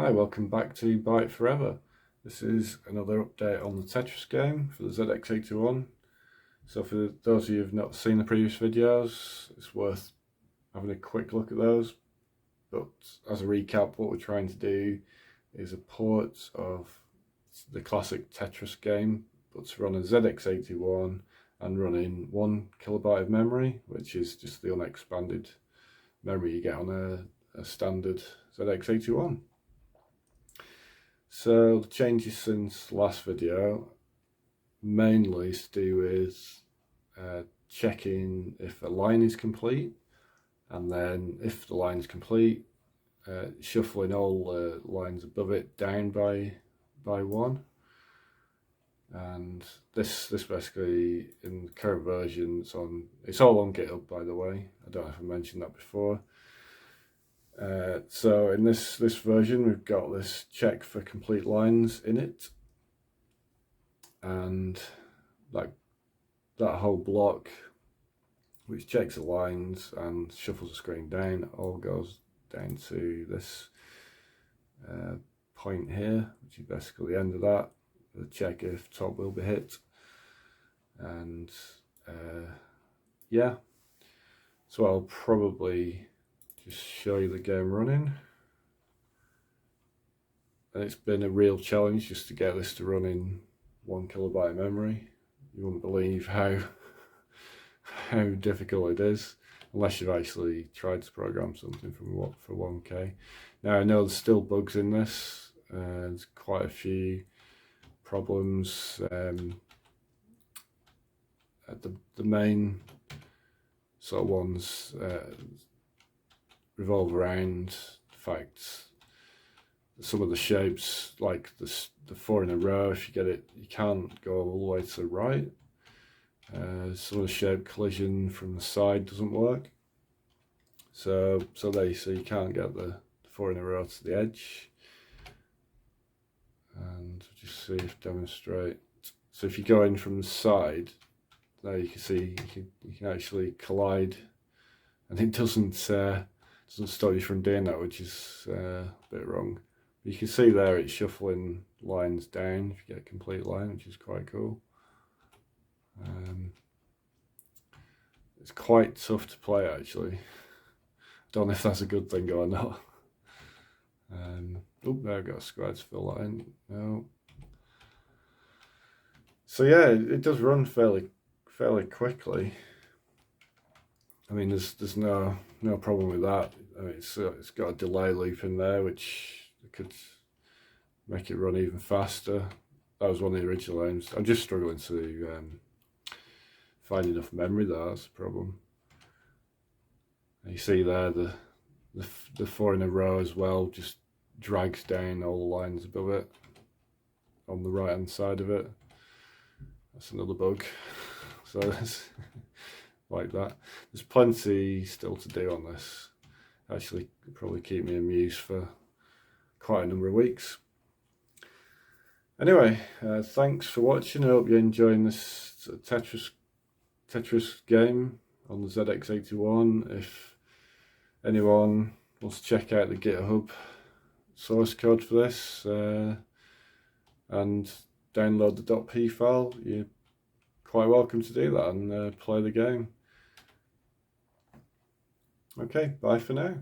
Hi, welcome back to Byte Forever. This is another update on the Tetris game for the ZX81. So for those of you who've not seen the previous videos, it's worth having a quick look at those. But as a recap, what we're trying to do is a port of the classic Tetris game, but to run a ZX81 and run in 1 kilobyte of memory, which is just the unexpanded memory you get on a standard ZX81. So the changes since last video mainly is to do with checking if a line is complete, and then if the line is complete, shuffling all the lines above it down by one. And this basically, in the current version, it's all on GitHub, by the way. I don't know if I mentioned that before. So in this version, we've got this check for complete lines in it, and like that whole block, which checks the lines and shuffles the screen down, all goes down to this point here, which is basically the end of that. The check if top will be hit, and yeah. So I'll probably just show you the game running, and it's been a real challenge just to get this to run in 1 kilobyte of memory. You wouldn't believe how difficult it is unless you've actually tried to program something for 1K. Now I know there's still bugs in this, there's quite a few problems. The main sort of ones revolve around the fact some of the shapes, like the 4 in a row, if you get it, you can't go all the way to the right. Some of the shape collision from the side doesn't work. So you can't get the 4 in a row to the edge. And just see if demonstrate. So if you go in from the side, there you can see you can actually collide, and it doesn't stop you from doing that, which is a bit wrong. But you can see there it's shuffling lines down if you get a complete line, which is quite cool. It's quite tough to play, actually. Don't know if that's a good thing or not. Oh, there I've got a square to fill that in. No. So yeah, it does run fairly quickly. I mean, there's no problem with that. I mean, it's got a delay loop in there, which could make it run even faster. That was one of the original aims. I'm just struggling to find enough memory there. That's the problem. And you see there the 4 in a row as well just drags down all the lines above it on the right hand side of it. That's another bug. So it's like that. There's plenty still to do on this. Actually, probably keep me amused for quite a number of weeks. Anyway, thanks for watching. I hope you're enjoying this Tetris game on the ZX81. If anyone wants to check out the GitHub source code for this and download the .p file, you're quite welcome to do that and play the game. Okay, bye for now.